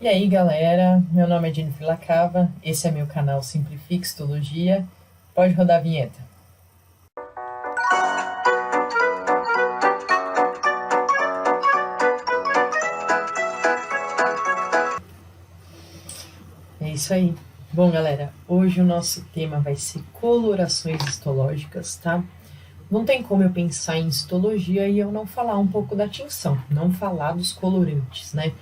E aí, galera, meu nome é Jennifer Lacava, esse é meu canal Simplifique Histologia. Pode rodar a vinheta. É isso aí. Bom, galera, hoje o nosso tema vai ser colorações histológicas, tá? Não tem como eu pensar em histologia e eu não falar um pouco da tinção, não falar dos colorantes, né?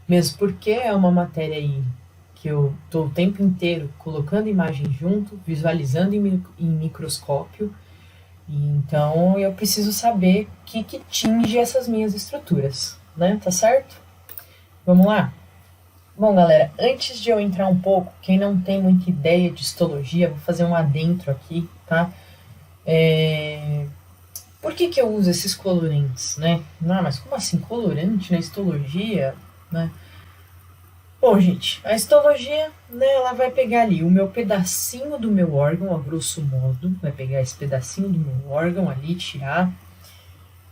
Mesmo porque é uma matéria aí que eu tô o tempo inteiro colocando imagem junto, visualizando em microscópio. Então eu preciso saber o que tinge essas minhas estruturas, né? Tá certo? Vamos lá? Bom, galera, antes de eu entrar um pouco, quem não tem muita ideia de histologia, vou fazer um adentro aqui, tá? Por que eu uso esses colorantes, né? Não, mas como assim colorante na histologia, né? Bom, gente, a histologia, né, ela vai pegar ali o meu pedacinho do meu órgão, a grosso modo, vai pegar esse pedacinho do meu órgão ali, tirar.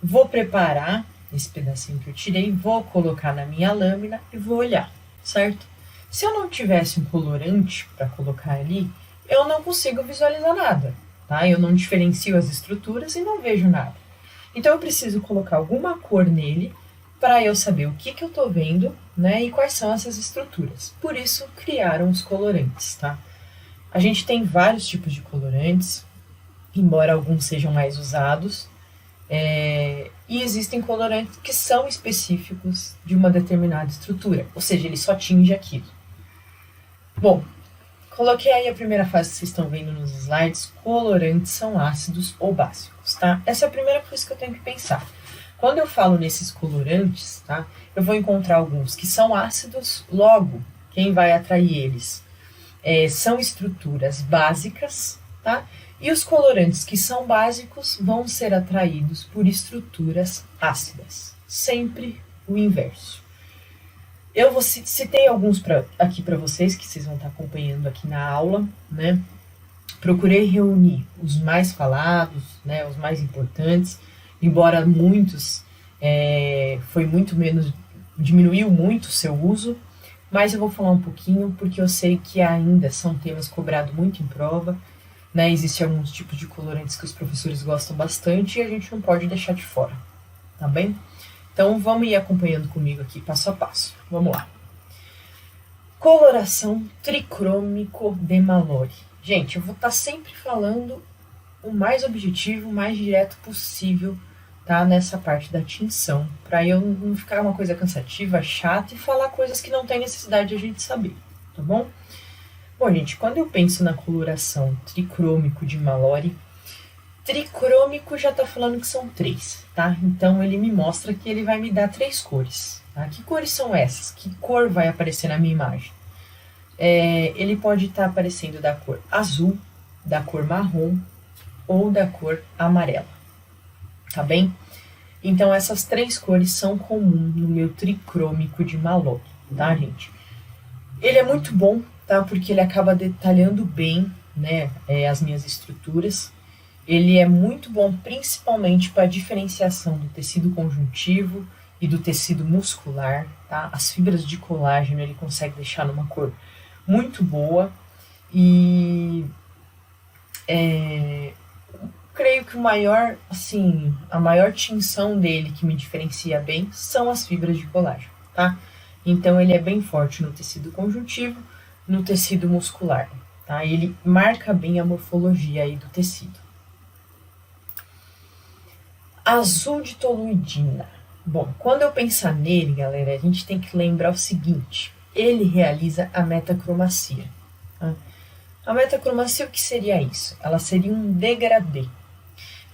Vou preparar esse pedacinho que eu tirei, vou colocar na minha lâmina e vou olhar, certo? Se eu não tivesse um colorante para colocar ali, eu não consigo visualizar nada, tá? Eu não diferencio as estruturas e não vejo nada. Então eu preciso colocar alguma cor nele para eu saber o que eu estou vendo, né? E quais são essas estruturas. Por isso criaram os colorantes, tá? A gente tem vários tipos de colorantes, embora alguns sejam mais usados. E existem colorantes que são específicos de uma determinada estrutura, ou seja, ele só atinge aquilo. Bom, coloquei aí a primeira fase que vocês estão vendo nos slides, colorantes são ácidos ou básicos, tá? Essa é a primeira coisa que eu tenho que pensar. Quando eu falo nesses colorantes, tá? Eu vou encontrar alguns que são ácidos, logo, quem vai atrair eles são estruturas básicas, tá? E os colorantes que são básicos vão ser atraídos por estruturas ácidas. Sempre o inverso. Eu citei alguns aqui para vocês, que vocês vão estar acompanhando aqui na aula, né? Procurei reunir os mais falados, né, os mais importantes, embora muitos foi muito menos, diminuiu muito o seu uso, mas eu vou falar um pouquinho porque eu sei que ainda são temas cobrados muito em prova, né? Existem alguns tipos de colorantes que os professores gostam bastante e a gente não pode deixar de fora, tá bem? Então vamos ir acompanhando comigo aqui passo a passo. Vamos lá. Coloração tricrômico de Mallory. Gente, eu vou estar sempre falando o mais objetivo, o mais direto possível, tá? Nessa parte da tinção, para eu não ficar uma coisa cansativa, chata e falar coisas que não tem necessidade de a gente saber, tá bom? Bom, gente, quando eu penso na coloração tricrômico de Mallory, tricrômico já está falando que são 3, tá? Então ele me mostra que ele vai me dar 3 cores. Tá? Que cores são essas? Que cor vai aparecer na minha imagem? Ele pode estar aparecendo da cor azul, da cor marrom ou da cor amarela, tá bem? Então essas 3 cores são comuns no meu tricrômico de Mallory, tá, gente? Ele é muito bom, tá? Porque ele acaba detalhando bem, né, as minhas estruturas. Ele é muito bom principalmente para a diferenciação do tecido conjuntivo e do tecido muscular, tá? As fibras de colágeno ele consegue deixar numa cor muito boa e creio que a maior tinção dele que me diferencia bem são as fibras de colágeno, tá? Então ele é bem forte no tecido conjuntivo, no tecido muscular, tá? Ele marca bem a morfologia aí do tecido. Azul de toluidina. Bom, quando eu pensar nele, galera, a gente tem que lembrar o seguinte: ele realiza a metacromacia. Tá? A metacromacia, o que seria isso? Ela seria um degradê.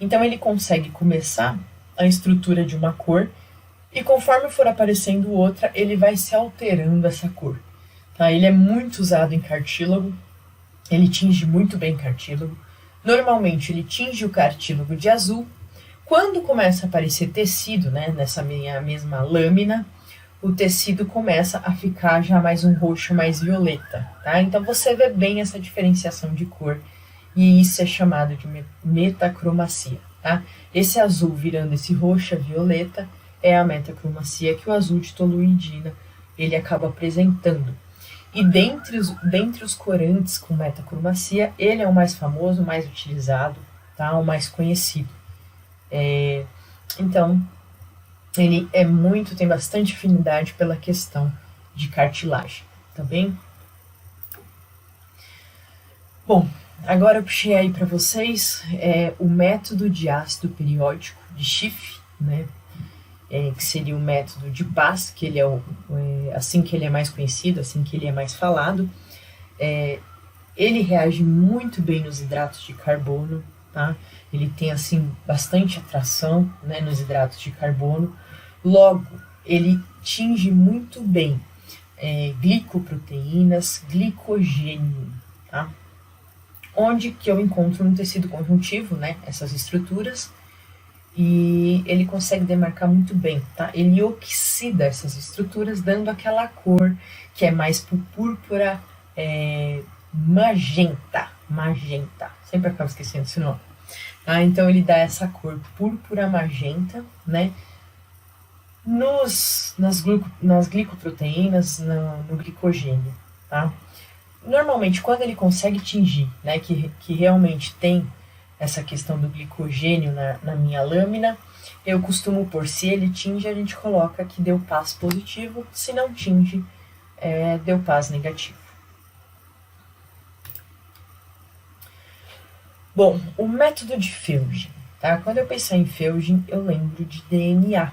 Então ele consegue começar a estrutura de uma cor e conforme for aparecendo outra, ele vai se alterando essa cor. Tá? Ele é muito usado em cartílago, ele tinge muito bem cartílago. Normalmente ele tinge o cartílago de azul. Quando começa a aparecer tecido, né, nessa minha mesma lâmina, o tecido começa a ficar já mais um roxo mais violeta, tá? Então você vê bem essa diferenciação de cor e isso é chamado de metacromacia, tá? Esse azul virando esse roxa violeta é a metacromacia que o azul de toluidina ele acaba apresentando. E dentre os corantes com metacromacia, ele é o mais famoso, o mais utilizado, tá? O mais conhecido. Então, ele tem bastante afinidade pela questão de cartilagem, tá bem? Bom, agora eu puxei aí para vocês o método de ácido periódico de Schiff, né? Que seria o método de Paz, que ele assim que ele é mais conhecido, assim que ele é mais falado. Ele reage muito bem nos hidratos de carbono, tá? Ele tem assim bastante atração, né, nos hidratos de carbono. Logo, ele tinge muito bem glicoproteínas, glicogênio, tá? Onde que eu encontro no tecido conjuntivo, né, essas estruturas, e ele consegue demarcar muito bem, tá? Ele oxida essas estruturas, dando aquela cor que é mais púrpura, magenta, sempre acabo esquecendo esse nome. Tá? Então ele dá essa cor púrpura magenta, né? Nas glicoproteínas, no glicogênio, tá? Normalmente, quando ele consegue tingir, né, que realmente tem essa questão do glicogênio na minha lâmina, eu costumo pôr, se ele tinge, a gente coloca que deu Paz positivo, se não tinge, deu Paz negativo. Bom, o método de Feulgen, tá? Quando eu pensar em Feulgen, eu lembro de DNA.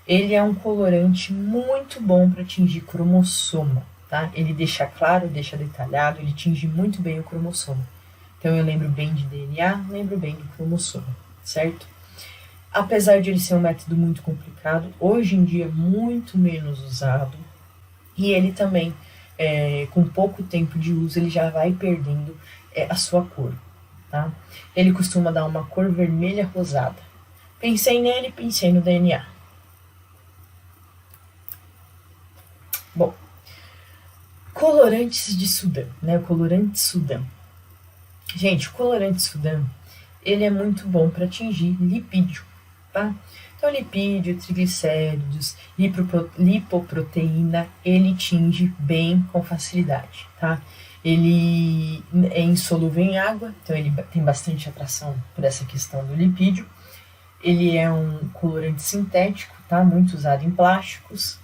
Ele é um colorante muito bom para tingir cromossoma, tá? Ele deixa claro, deixa detalhado, ele tinge muito bem o cromossoma. Então eu lembro bem de DNA, lembro bem do cromossoma, certo? Apesar de ele ser um método muito complicado, hoje em dia muito menos usado, e ele também, com pouco tempo de uso, ele já vai perdendo a sua cor, tá? Ele costuma dar uma cor vermelha rosada. Pensei nele, pensei no DNA. Bom, colorantes de Sudã, né? O colorante Sudã. Gente, o colorante Sudã, ele é muito bom para atingir lipídio, tá? Então, lipídio, triglicéridos, lipoproteína, ele tinge bem com facilidade, tá? Ele é insolúvel em água, então ele tem bastante atração por essa questão do lipídio. Ele é um colorante sintético, tá? Muito usado em plásticos.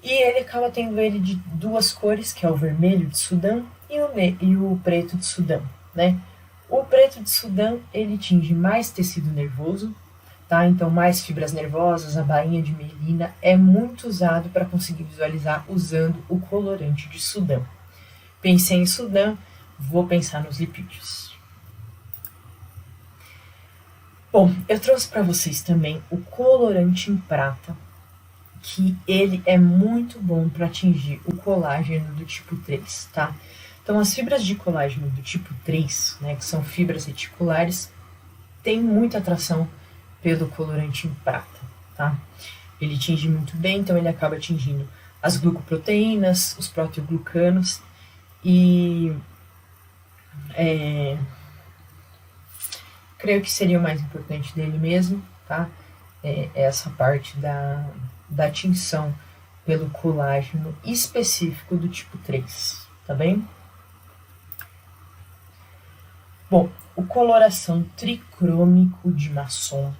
E ele acaba tendo ele de duas cores, que é o vermelho de Sudã e o preto de Sudã, né? O preto de Sudã, ele tinge mais tecido nervoso, tá? Então mais fibras nervosas, a bainha de mielina é muito usado para conseguir visualizar usando o colorante de Sudã. Pensei em Sudã, vou pensar nos lipídios. Bom, eu trouxe para vocês também o colorante em prata, que ele é muito bom para atingir o colágeno do tipo 3, tá? Então, as fibras de colágeno do tipo 3, né, que são fibras reticulares, tem muita atração pelo colorante em prata, tá? Ele tinge muito bem, então ele acaba atingindo as glucoproteínas, os proteoglucanos e creio que seria o mais importante dele mesmo, tá? Essa parte da tinção pelo colágeno específico do tipo 3, tá bem? Bom, o coloração tricrômico de Masson,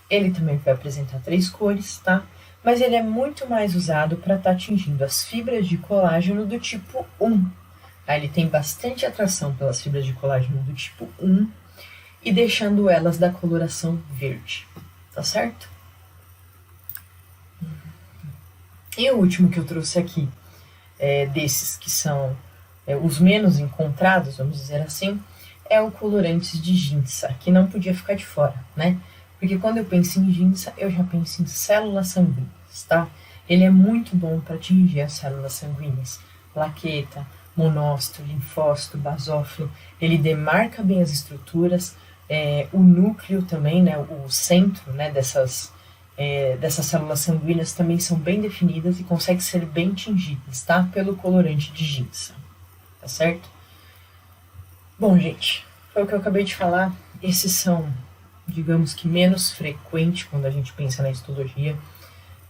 ele também vai apresentar 3 cores, tá? Mas ele é muito mais usado para estar atingindo as fibras de colágeno do tipo 1. Ele tem bastante atração pelas fibras de colágeno do tipo 1 e deixando elas da coloração verde, tá certo? E o último que eu trouxe aqui, desses que são os menos encontrados, vamos dizer assim, é o colorantes de Ginseng, que não podia ficar de fora, né? Porque quando eu penso em Ginseng, eu já penso em células sanguíneas, tá? Ele é muito bom para atingir as células sanguíneas, plaqueta, monócito, linfócito, basófilo. Ele demarca bem as estruturas, o núcleo também, né? O centro, né? Dessas células sanguíneas também são bem definidas e conseguem ser bem tingidas, tá? Pelo colorante de Ginseng, tá certo? Bom, gente, foi o que eu acabei de falar. Esses são, digamos que, menos frequentes quando a gente pensa na histologia,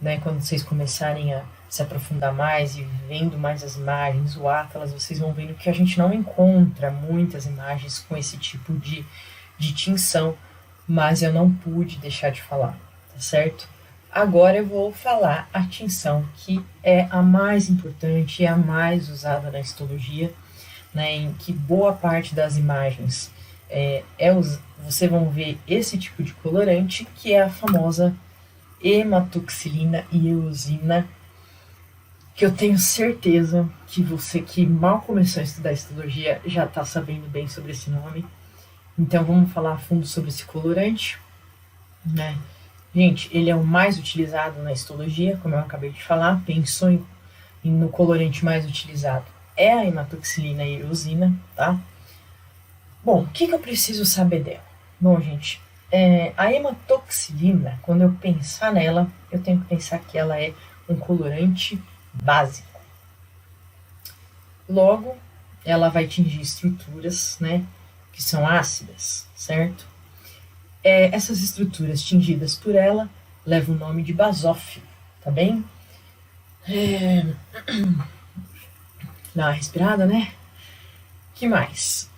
né? Quando vocês começarem a se aprofundar mais e vendo mais as imagens, o Atlas, vocês vão vendo que a gente não encontra muitas imagens com esse tipo de tinção, mas eu não pude deixar de falar, tá certo? Agora eu vou falar a tinção que é a mais importante e a mais usada na histologia, né, em que boa parte das imagens vocês vão ver esse tipo de colorante, que é a famosa hematoxilina e eosina, que eu tenho certeza que você que mal começou a estudar histologia já está sabendo bem sobre esse nome. Então vamos falar a fundo sobre esse colorante, né? Gente, ele é o mais utilizado na histologia, como eu acabei de falar. Pensou no colorante mais utilizado é a hematoxilina e eosina, tá? Bom, o que eu preciso saber dela? Bom, gente, a hematoxilina, quando eu pensar nela, eu tenho que pensar que ela é um colorante básico. Logo, ela vai atingir estruturas, né, que são ácidas, certo? Essas estruturas tingidas por ela levam o nome de basófilo, tá bem? Dá uma respirada, né? Que mais?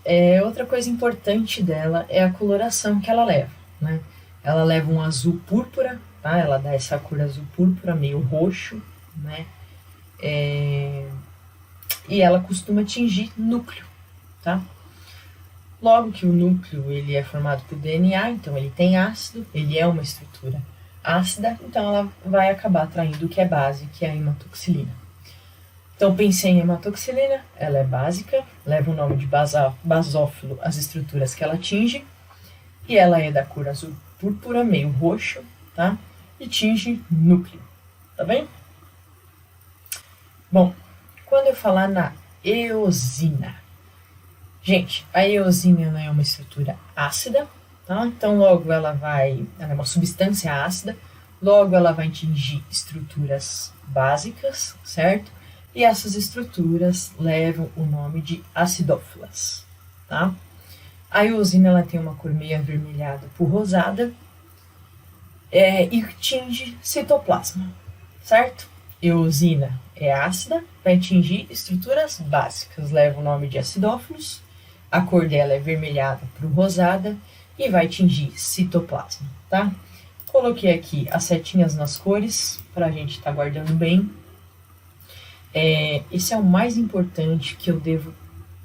Outra coisa importante dela é a coloração que ela leva, né? Ela leva um azul púrpura, tá? Ela dá essa cor azul púrpura, meio roxo, né? E ela costuma tingir núcleo, tá? Logo que o núcleo ele é formado por DNA, então ele tem ácido, ele é uma estrutura ácida, então ela vai acabar atraindo o que é base, que é a hematoxilina. Então pensei em hematoxilina, ela é básica, leva o nome de basófilo as estruturas que ela atinge, e ela é da cor azul púrpura, meio roxo, tá? E tinge núcleo, tá bem? Bom, quando eu falar na eosina, gente, a eosina é uma estrutura ácida, tá? Então logo ela é uma substância ácida, logo ela vai atingir estruturas básicas, certo? E essas estruturas levam o nome de acidófilas, tá? A eosina ela tem uma cor meio avermelhada por rosada e tinge citoplasma, certo? Eosina é ácida, vai atingir estruturas básicas, leva o nome de acidófilos, a cor dela é avermelhada por rosada e vai atingir citoplasma, tá? Coloquei aqui as setinhas nas cores para a gente estar guardando bem. Esse é o mais importante que eu devo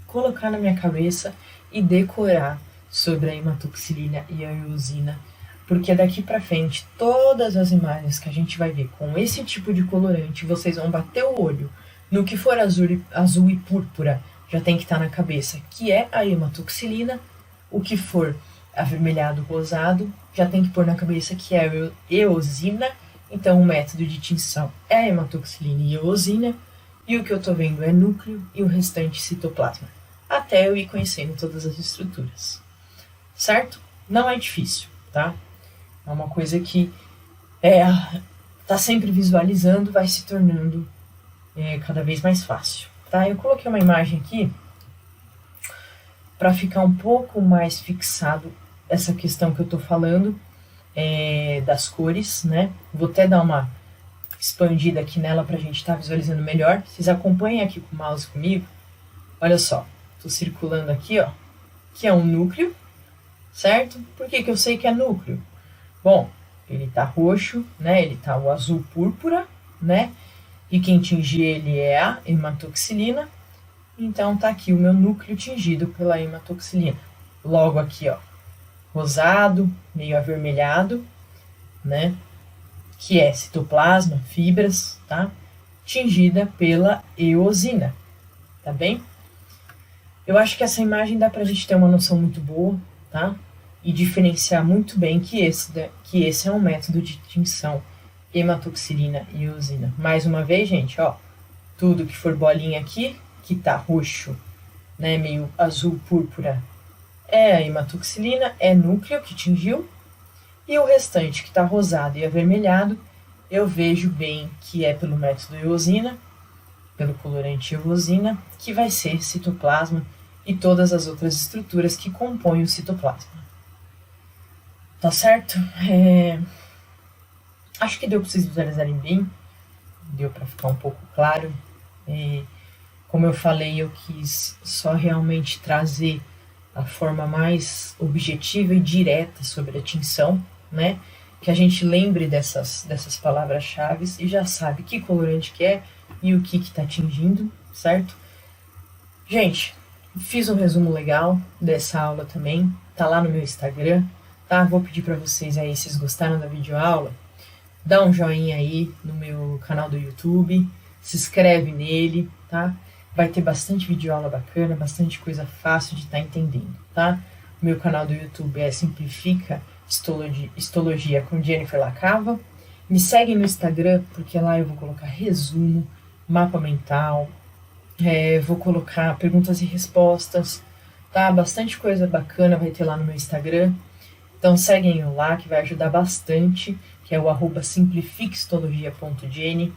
colocar na minha cabeça e decorar sobre a hematoxilina e a eosina, porque daqui para frente todas as imagens que a gente vai ver com esse tipo de colorante, vocês vão bater o olho no que for azul e púrpura, já tem que estar na cabeça que é a hematoxilina, o que for avermelhado rosado, já tem que pôr na cabeça que é a eosina. Então o método de tinção é a hematoxilina e eosina, e o que eu estou vendo é núcleo e o restante citoplasma, até eu ir conhecendo todas as estruturas, certo? Não é difícil, tá? É uma coisa que tá sempre visualizando, vai se tornando cada vez mais fácil, tá? Eu coloquei uma imagem aqui para ficar um pouco mais fixado essa questão que eu estou falando das cores, né? Vou até dar uma expandida aqui nela para a gente estar visualizando melhor. Vocês acompanhem aqui com o mouse comigo. Olha só, estou circulando aqui, ó, que é um núcleo, certo? Por que eu sei que é núcleo? Bom, ele tá roxo, né? Ele tá o azul púrpura, né? E quem tinge ele é a hematoxilina. Então tá aqui o meu núcleo tingido pela hematoxilina. Logo aqui, ó, rosado, meio avermelhado, né? Que é citoplasma, fibras, tá? Tingida pela eosina, tá bem? Eu acho que essa imagem dá pra gente ter uma noção muito boa, tá? E diferenciar muito bem que esse é um método de tinção hematoxilina e eosina. Mais uma vez, gente, ó, tudo que for bolinha aqui, que tá roxo, né, meio azul púrpura, é a hematoxilina, é núcleo que tingiu, e o restante que tá rosado e avermelhado, eu vejo bem que é pelo método eosina, pelo colorante eosina, que vai ser citoplasma e todas as outras estruturas que compõem o citoplasma. Tá certo? Acho que deu para vocês visualizarem bem. deu para ficar um pouco claro. Como eu falei, eu quis só realmente trazer a forma mais objetiva e direta sobre a tinção, né? Que a gente lembre dessas palavras-chave e já sabe que colorante que é e o que está tingindo, certo? Gente, fiz um resumo legal dessa aula também, tá lá no meu Instagram, tá? Vou pedir para vocês aí, se vocês gostaram da videoaula, dá um joinha aí no meu canal do YouTube, se inscreve nele, tá? Vai ter bastante videoaula bacana, bastante coisa fácil de estar entendendo, tá? O meu canal do YouTube é Simplifica Histologia com Jennifer Lacava. Me segue no Instagram, porque lá eu vou colocar resumo, mapa mental, vou colocar perguntas e respostas, tá? Bastante coisa bacana vai ter lá no meu Instagram. Então seguem eu lá, que vai ajudar bastante, que é o @simplificistologia.jenny.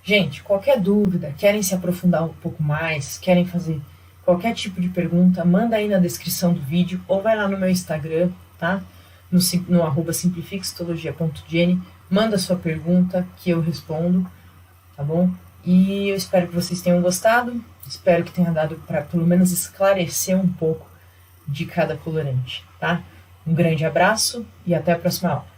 Gente, qualquer dúvida, querem se aprofundar um pouco mais, querem fazer qualquer tipo de pergunta, manda aí na descrição do vídeo ou vai lá no meu Instagram, tá? No @simplificistologia.jenny, manda sua pergunta que eu respondo, tá bom? E eu espero que vocês tenham gostado, espero que tenha dado para pelo menos esclarecer um pouco de cada colorante, tá? Um grande abraço e até a próxima aula.